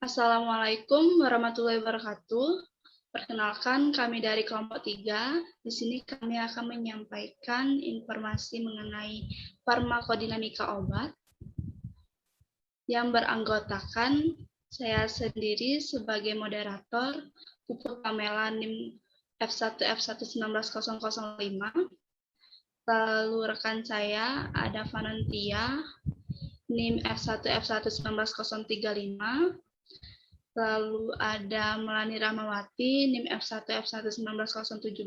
Assalamualaikum warahmatullahi wabarakatuh. Perkenalkan, kami dari kelompok 3. Di sini kami akan menyampaikan informasi mengenai farmakodinamika obat yang beranggotakan saya sendiri sebagai moderator, Puput Pamela NIM F1 F1 19005. Lalu rekan saya ada Vanantia NIM F1 F1 19035. Lalu ada Melani Rahmawati, NIM F1 F1 19017,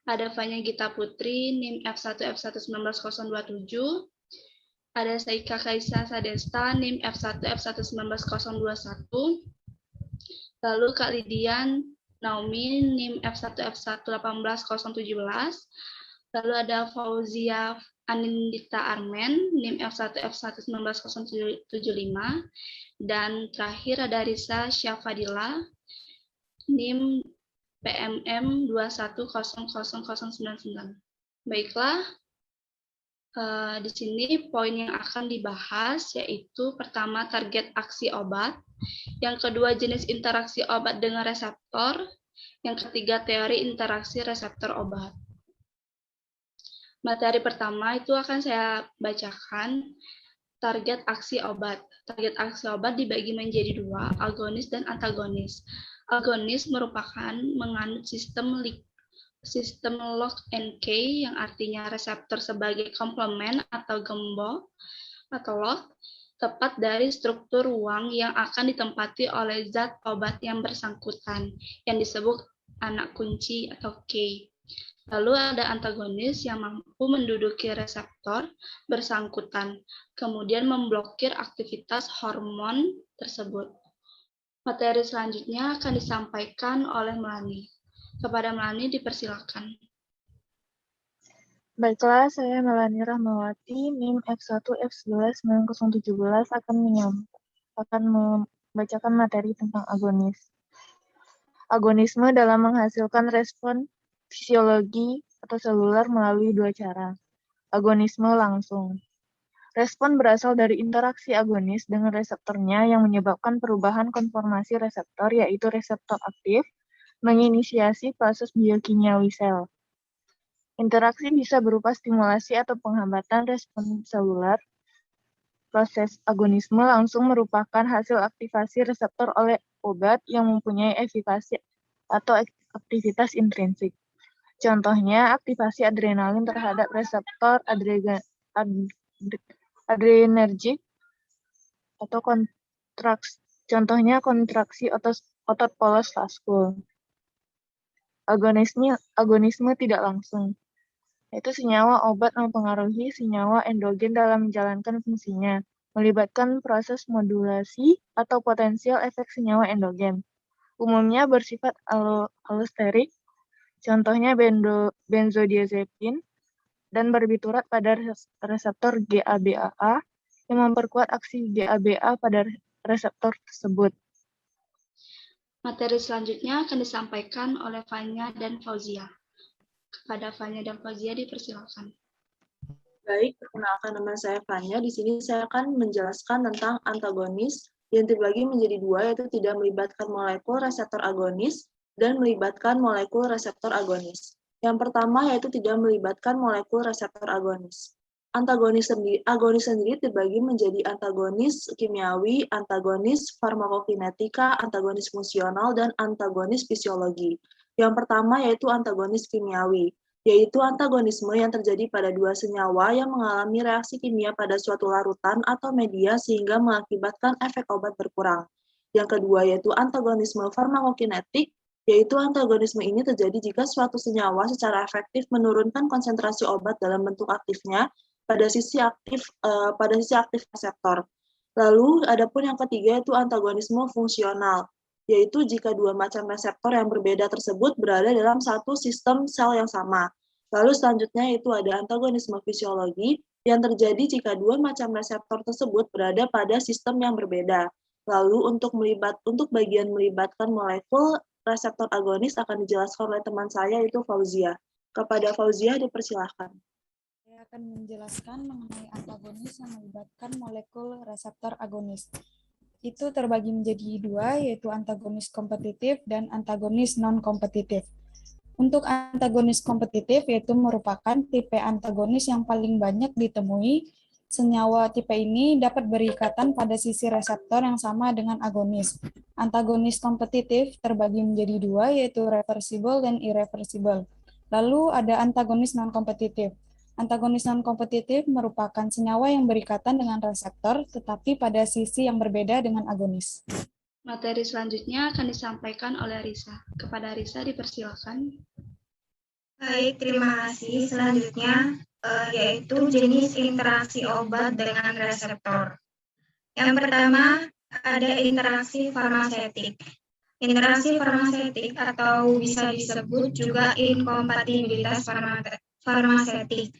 ada Fanya Gita Putri, NIM F1 F1 19027, ada Saika Kaisa Sadesta, NIM F1 F1 19021, lalu Kak Lidian Naomi, NIM F1 F1 18017, lalu ada Fauzia Anindita Armen, NIM F1 F1 19075, dan terakhir ada Risa Syafadila, NIM PMM 2100099. Baiklah, di sini poin yang akan dibahas yaitu pertama target aksi obat, yang kedua jenis interaksi obat dengan reseptor, yang ketiga teori interaksi reseptor obat. Materi pertama itu akan saya bacakan. Target aksi obat. Target aksi obat dibagi menjadi dua, agonis dan antagonis. Agonis merupakan menganut sistem lock and key, yang artinya reseptor sebagai komplement atau gembok atau lock, tepat dari struktur ruang yang akan ditempati oleh zat obat yang bersangkutan, yang disebut anak kunci atau key. Lalu ada antagonis yang mampu menduduki reseptor bersangkutan, kemudian memblokir aktivitas hormon tersebut. Materi selanjutnya akan disampaikan oleh Melani. Kepada Melani dipersilakan. Baiklah, saya Melani Rahmawati, NIM F1 F11 9017 akan membacakan materi tentang agonis. Agonisme dalam menghasilkan respon fisiologi atau seluler melalui dua cara. Agonisme langsung. Respon berasal dari interaksi agonis dengan reseptornya yang menyebabkan perubahan konformasi reseptor, yaitu reseptor aktif, menginisiasi proses biokimiawi sel. Interaksi bisa berupa stimulasi atau penghambatan respon seluler. Proses agonisme langsung merupakan hasil aktivasi reseptor oleh obat yang mempunyai efikasi atau aktivitas intrinsik. Contohnya, aktivasi adrenalin terhadap reseptor adrenergik atau kontraksi otot polos vaskul. Agonisme tidak langsung, yaitu senyawa obat mempengaruhi senyawa endogen dalam menjalankan fungsinya, melibatkan proses modulasi atau potensial efek senyawa endogen. Umumnya bersifat allosterik, contohnya benzodiazepin, dan berbiturat pada reseptor GABA yang memperkuat aksi GABA pada reseptor tersebut. Materi selanjutnya akan disampaikan oleh Fanya dan Fauzia. Kepada Fanya dan Fauzia dipersilakan. Baik, perkenalkan nama saya Fanya. Di sini saya akan menjelaskan tentang antagonis yang terbagi menjadi dua, yaitu tidak melibatkan molekul reseptor agonis dan melibatkan molekul reseptor agonis. Yang pertama yaitu tidak melibatkan molekul reseptor agonis. Agonis sendiri terbagi menjadi antagonis kimiawi, antagonis farmakokinetika, antagonis fungsional, dan antagonis fisiologi. Yang pertama yaitu antagonis kimiawi, yaitu antagonisme yang terjadi pada dua senyawa yang mengalami reaksi kimia pada suatu larutan atau media sehingga mengakibatkan efek obat berkurang. Yang kedua yaitu antagonisme farmakokinetik, yaitu antagonisme ini terjadi jika suatu senyawa secara efektif menurunkan konsentrasi obat dalam bentuk aktifnya pada sisi aktif reseptor. Lalu adapun yang ketiga yaitu antagonisme fungsional, yaitu jika dua macam reseptor yang berbeda tersebut berada dalam satu sistem sel yang sama. Lalu selanjutnya itu ada antagonisme fisiologi yang terjadi jika dua macam reseptor tersebut berada pada sistem yang berbeda. Lalu untuk bagian melibatkan molekul reseptor agonis akan dijelaskan oleh teman saya yaitu Fauzia. Kepada Fauzia dipersilahkan. Saya akan menjelaskan mengenai antagonis yang melibatkan molekul reseptor agonis. itu terbagi menjadi dua, yaitu antagonis kompetitif dan antagonis non-kompetitif. Untuk antagonis kompetitif, yaitu merupakan tipe antagonis yang paling banyak ditemui. Senyawa tipe ini dapat berikatan pada sisi reseptor yang sama dengan agonis. Antagonis kompetitif terbagi menjadi dua, yaitu reversible dan irreversible. Lalu ada antagonis non-kompetitif. Antagonis non-kompetitif merupakan senyawa yang berikatan dengan reseptor, tetapi pada sisi yang berbeda dengan agonis. Materi selanjutnya akan disampaikan oleh Risa. Kepada Risa dipersilakan. Baik, terima kasih. Selanjutnya yaitu jenis interaksi obat dengan reseptor. Yang pertama ada interaksi farmasetik. Interaksi farmasetik atau bisa disebut juga inkompatibilitas farmasetik,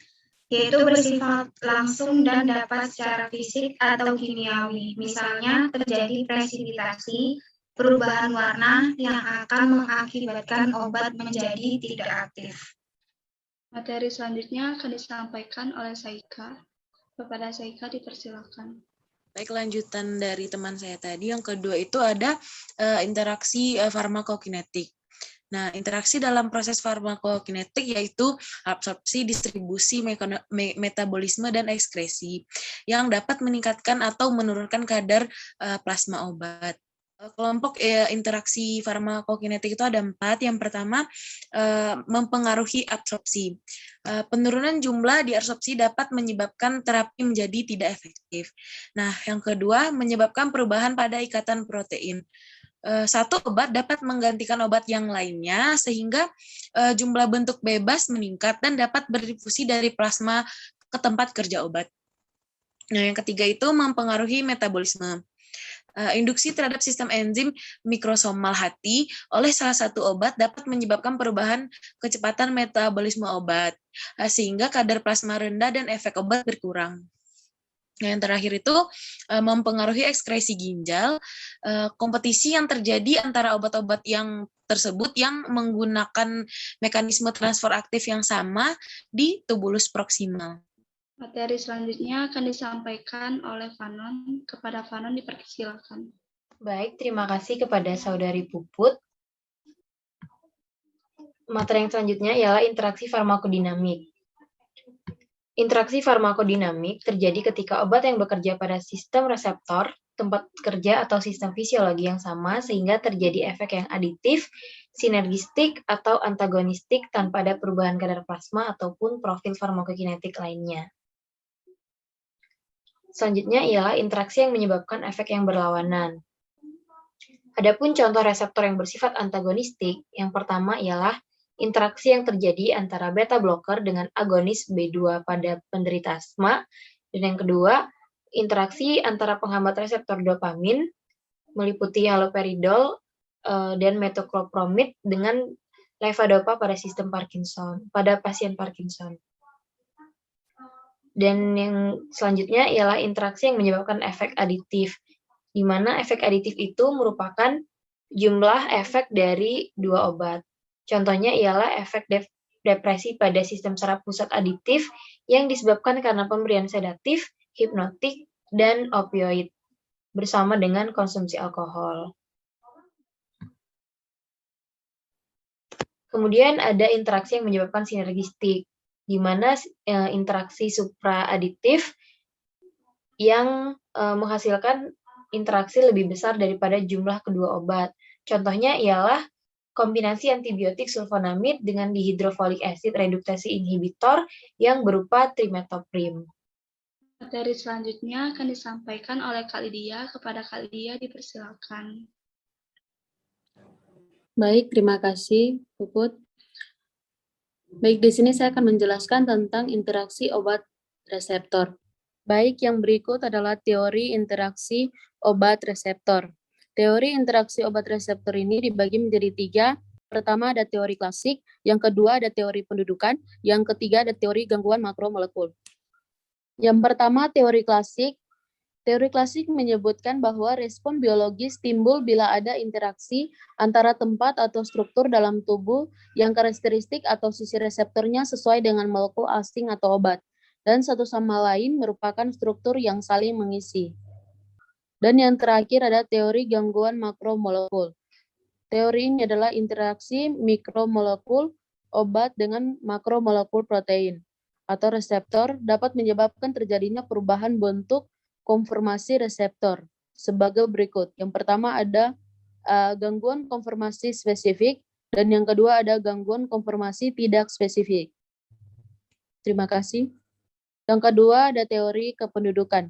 yaitu bersifat langsung dan dapat secara fisik atau kimiawi. Misalnya terjadi presipitasi, perubahan warna yang akan mengakibatkan obat menjadi tidak aktif. Materi selanjutnya akan disampaikan oleh Saika. Kepada Saika dipersilakan. Baik, lanjutan dari teman saya tadi, yang kedua itu ada interaksi farmakokinetik. Nah, interaksi dalam proses farmakokinetik yaitu absorpsi, distribusi, metabolisme, dan ekskresi yang dapat meningkatkan atau menurunkan kadar plasma obat. Kelompok interaksi farmakokinetik itu ada 4. Yang pertama, mempengaruhi absorpsi. Penurunan jumlah diabsorpsi dapat menyebabkan terapi menjadi tidak efektif. Nah, yang kedua, menyebabkan perubahan pada ikatan protein. Satu obat dapat menggantikan obat yang lainnya sehingga jumlah bentuk bebas meningkat dan dapat berdifusi dari plasma ke tempat kerja obat. Nah, yang ketiga itu mempengaruhi metabolisme. Induksi terhadap sistem enzim mikrosomal hati oleh salah satu obat dapat menyebabkan perubahan kecepatan metabolisme obat, sehingga kadar plasma rendah dan efek obat berkurang. Nah, yang terakhir itu mempengaruhi ekskresi ginjal, kompetisi yang terjadi antara obat-obat yang tersebut yang menggunakan mekanisme transfer aktif yang sama di tubulus proksimal. Materi selanjutnya akan disampaikan oleh Fanon. Kepada Fanon dipersilakan. Baik, terima kasih kepada Saudari Puput. Materi yang selanjutnya ialah interaksi farmakodinamik. Interaksi farmakodinamik terjadi ketika obat yang bekerja pada sistem reseptor, tempat kerja atau sistem fisiologi yang sama sehingga terjadi efek yang aditif, sinergistik, atau antagonistik tanpa ada perubahan kadar plasma ataupun profil farmakokinetik lainnya. Selanjutnya ialah interaksi yang menyebabkan efek yang berlawanan. Adapun contoh reseptor yang bersifat antagonistik, yang pertama ialah interaksi yang terjadi antara beta blocker dengan agonis B2 pada penderita asma, dan yang kedua, interaksi antara penghambat reseptor dopamin meliputi haloperidol dan metoclopramid dengan levodopa pada sistem Parkinson, pada pasien Parkinson. Dan yang selanjutnya ialah interaksi yang menyebabkan efek aditif, di mana efek aditif itu merupakan jumlah efek dari dua obat. Contohnya ialah efek depresi pada sistem saraf pusat aditif yang disebabkan karena pemberian sedatif, hipnotik, dan opioid bersama dengan konsumsi alkohol. Kemudian ada interaksi yang menyebabkan sinergistik, di mana interaksi supraaditif yang menghasilkan interaksi lebih besar daripada jumlah kedua obat. Contohnya ialah kombinasi antibiotik sulfonamid dengan dihidrofolic acid reduktase inhibitor yang berupa trimetoprim. Materi selanjutnya akan disampaikan oleh Kak Lydia. Kepada Kak Lydia dipersilakan. Baik, terima kasih, Puput. Baik, di sini saya akan menjelaskan tentang interaksi obat reseptor. Baik, yang berikut adalah teori interaksi obat reseptor. Teori interaksi obat reseptor ini dibagi menjadi 3. Pertama ada teori klasik, yang kedua ada teori pendudukan, yang ketiga ada teori gangguan makromolekul. Yang pertama teori klasik. Teori klasik menyebutkan bahwa respon biologis timbul bila ada interaksi antara tempat atau struktur dalam tubuh yang karakteristik atau sisi reseptornya sesuai dengan molekul asing atau obat, dan satu sama lain merupakan struktur yang saling mengisi. Dan yang terakhir ada teori gangguan makromolekul. Teori ini adalah interaksi mikromolekul obat dengan makromolekul protein atau reseptor dapat menyebabkan terjadinya perubahan bentuk konformasi reseptor sebagai berikut. Yang pertama ada gangguan konformasi spesifik dan yang kedua ada gangguan konformasi tidak spesifik. Terima kasih. Yang kedua ada teori kependudukan.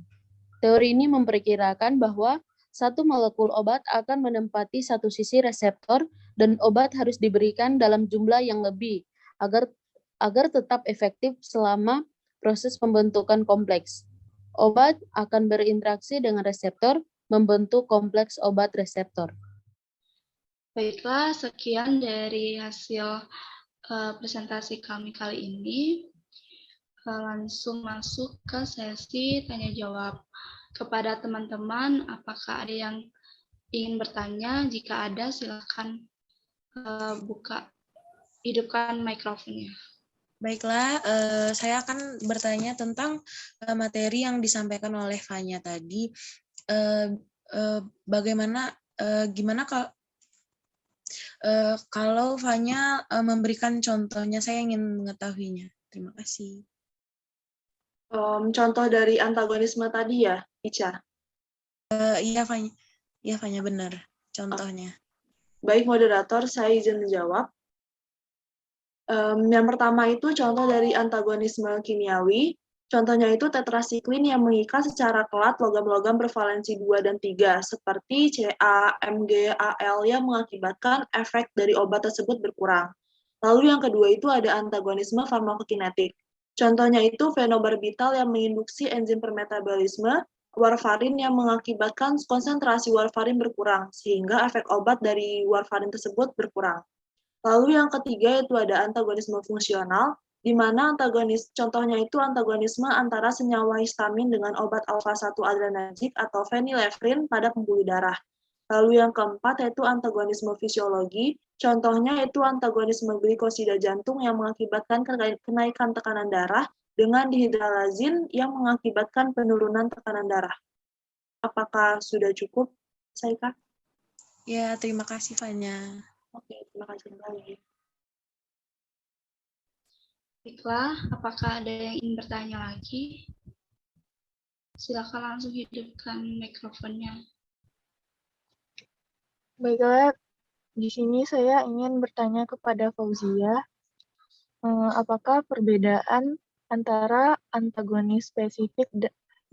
Teori ini memperkirakan bahwa satu molekul obat akan menempati satu sisi reseptor dan obat harus diberikan dalam jumlah yang lebih agar tetap efektif selama proses pembentukan kompleks. Obat akan berinteraksi dengan reseptor, membentuk kompleks obat reseptor. Baiklah, sekian dari hasil presentasi kami kali ini. Langsung masuk ke sesi tanya jawab. Kepada teman-teman, apakah ada yang ingin bertanya? Jika ada, silakan hidupkan mikrofonnya. Baiklah, saya akan bertanya tentang materi yang disampaikan oleh Fanya tadi. Gimana kalau Fanya memberikan contohnya? Saya ingin mengetahuinya. Terima kasih. Contoh dari antagonisme tadi ya, Ica? Iya, Fanya benar contohnya. Baik, moderator, saya izin menjawab. Yang pertama itu contoh dari antagonisme kimiawi. Contohnya itu tetrasiklin yang mengikat secara kelat logam-logam bervalensi 2 dan 3, seperti Ca, Mg, Al yang mengakibatkan efek dari obat tersebut berkurang. Lalu yang kedua itu ada antagonisme farmakokinetik. Contohnya itu fenobarbital yang menginduksi enzim permetabolisme, warfarin yang mengakibatkan konsentrasi warfarin berkurang, sehingga efek obat dari warfarin tersebut berkurang. Lalu yang ketiga itu ada antagonisme fungsional, di mana contohnya itu antagonisme antara senyawa histamin dengan obat alfa-1 adrenergic atau phenylephrine pada pembuluh darah. Lalu yang keempat yaitu antagonisme fisiologi, contohnya itu antagonisme glikosida jantung yang mengakibatkan kenaikan tekanan darah dengan dihidralazin yang mengakibatkan penurunan tekanan darah. Apakah sudah cukup, Saika? Ya, terima kasih, Fanya. Oke, terima kasih kembali. Baiklah, apakah ada yang ingin bertanya lagi? Silakan langsung hidupkan mikrofonnya. Baiklah, di sini saya ingin bertanya kepada Fauzia, apakah perbedaan antara antagonis spesifik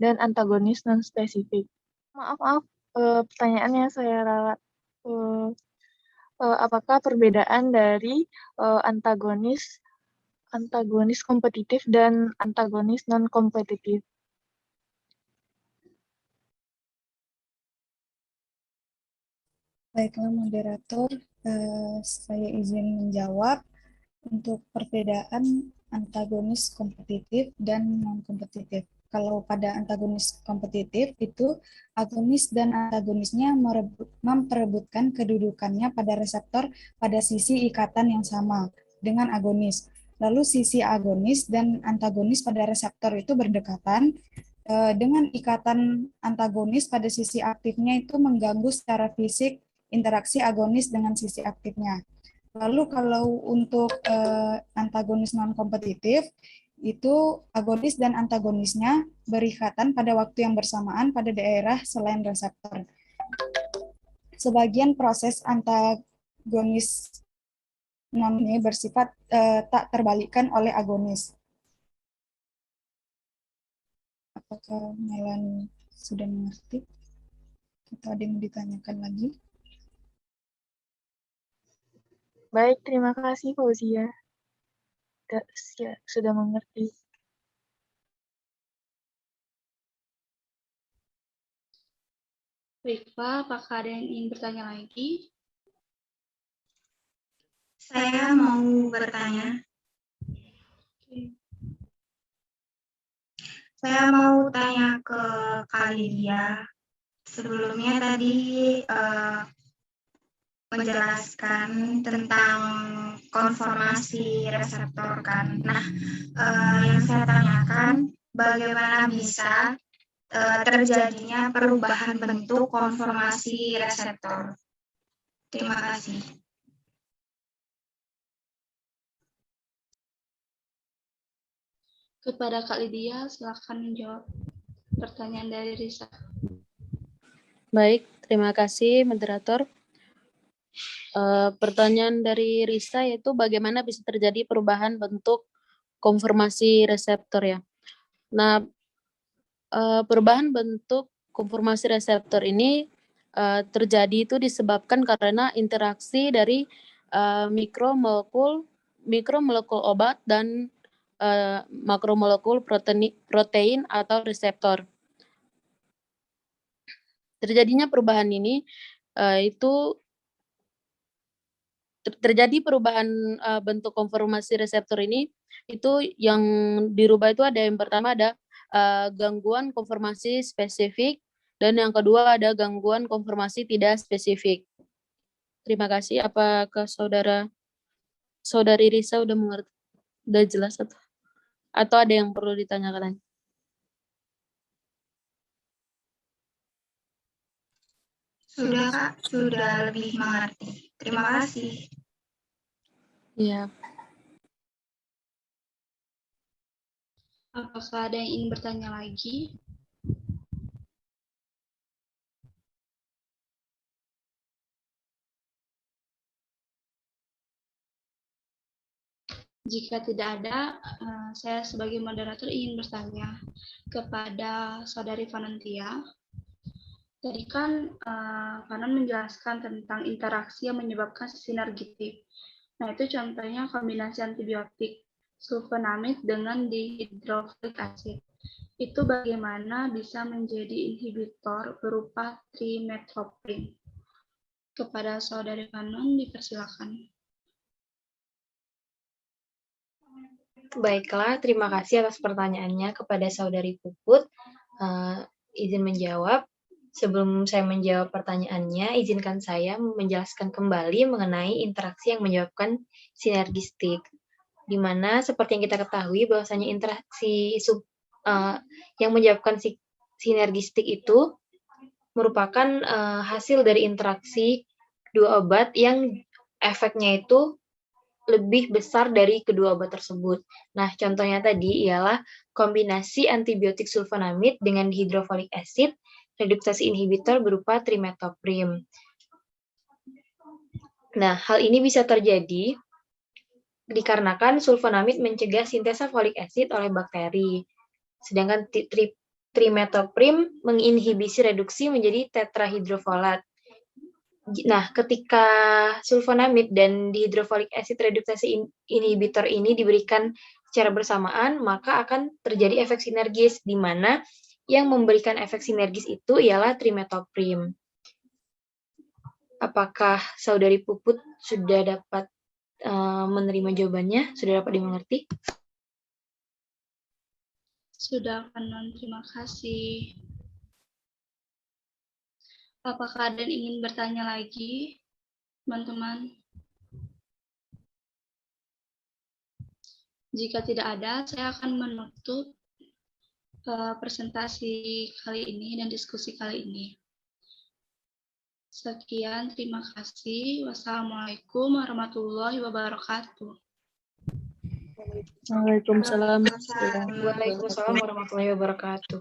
dan antagonis non-spesifik? Maaf, pertanyaannya saya ralat. Apakah perbedaan dari antagonis kompetitif dan antagonis non-kompetitif? Baiklah moderator, saya izin menjawab untuk perbedaan antagonis kompetitif dan non-kompetitif. Kalau pada antagonis kompetitif itu agonis dan antagonisnya memperebutkan kedudukannya pada reseptor pada sisi ikatan yang sama dengan agonis. Lalu sisi agonis dan antagonis pada reseptor itu berdekatan dengan ikatan antagonis pada sisi aktifnya itu mengganggu secara fisik interaksi agonis dengan sisi aktifnya. Lalu kalau untuk antagonis non-kompetitif, itu agonis dan antagonisnya berikatan pada waktu yang bersamaan pada daerah selain reseptor. Sebagian proses antagonis non ini bersifat tak terbalikkan oleh agonis. Apakah Melanie sudah mengerti? Atau ada yang ditanyakan lagi? Baik, terima kasih Fauzia. Sudah mengerti. Baiklah, apakah ada yang ingin bertanya lagi? Saya mau bertanya. Saya mau tanya ke Kak Lydia. Sebelumnya tadi menjelaskan tentang konformasi reseptor kan. Nah, yang saya tanyakan bagaimana bisa terjadinya perubahan bentuk konformasi reseptor. Terima kasih. Kepada Kak Lydia, silakan menjawab pertanyaan dari Risa. Baik, terima kasih moderator. Pertanyaan dari Risa yaitu bagaimana bisa terjadi perubahan bentuk konformasi reseptor ya. Nah, perubahan bentuk konformasi reseptor ini terjadi itu disebabkan karena interaksi dari mikromolekul obat dan makromolekul protein atau reseptor. Terjadinya perubahan ini itu terjadi perubahan bentuk konformasi reseptor ini itu yang dirubah itu ada yang pertama ada gangguan konformasi spesifik dan yang kedua ada gangguan konformasi tidak spesifik. Terima kasih. Apakah saudari Risa udah mengerti, udah jelas atau ada yang perlu ditanyakan lagi? Sudah Kak, sudah lebih mengerti. Terima kasih. Iya. Apakah ada yang ingin bertanya lagi? Jika tidak ada, saya sebagai moderator ingin bertanya kepada Saudari Vanantia. Tadi kan Vanan menjelaskan tentang interaksi yang menyebabkan sinergitif. Nah, itu contohnya kombinasi antibiotik sulfonamid dengan dihidrofolik acid. Itu bagaimana bisa menjadi inhibitor berupa trimethoprim. Kepada Saudari Vanan, dipersilakan. Baiklah, terima kasih atas pertanyaannya kepada Saudari Puput. Izin menjawab. Sebelum saya menjawab pertanyaannya, izinkan saya menjelaskan kembali mengenai interaksi yang menyebabkan sinergistik. Di mana seperti yang kita ketahui bahwasanya interaksi yang menyebabkan sinergistik itu merupakan hasil dari interaksi dua obat yang efeknya itu lebih besar dari kedua obat tersebut. Nah, contohnya tadi ialah kombinasi antibiotik sulfonamid dengan dihidrofolik acid, reduktase inhibitor berupa trimethoprim. Nah, hal ini bisa terjadi dikarenakan sulfonamid mencegah sintesa folik acid oleh bakteri, sedangkan trimethoprim menginhibisi reduksi menjadi tetrahidrofolat. Nah, ketika sulfonamid dan dihidrofolik acid reduktase inhibitor ini diberikan secara bersamaan, maka akan terjadi efek sinergis, di mana yang memberikan efek sinergis itu ialah trimethoprim. Apakah Saudari Puput sudah dapat menerima jawabannya? Sudah dapat dimengerti? Sudah, Vanan. Terima kasih. Apakah ada yang ingin bertanya lagi, teman-teman? Jika tidak ada, saya akan menutup presentasi kali ini dan diskusi kali ini. Sekian, terima kasih. Wassalamualaikum warahmatullahi wabarakatuh. Waalaikumsalam. Waalaikumsalam warahmatullahi wabarakatuh.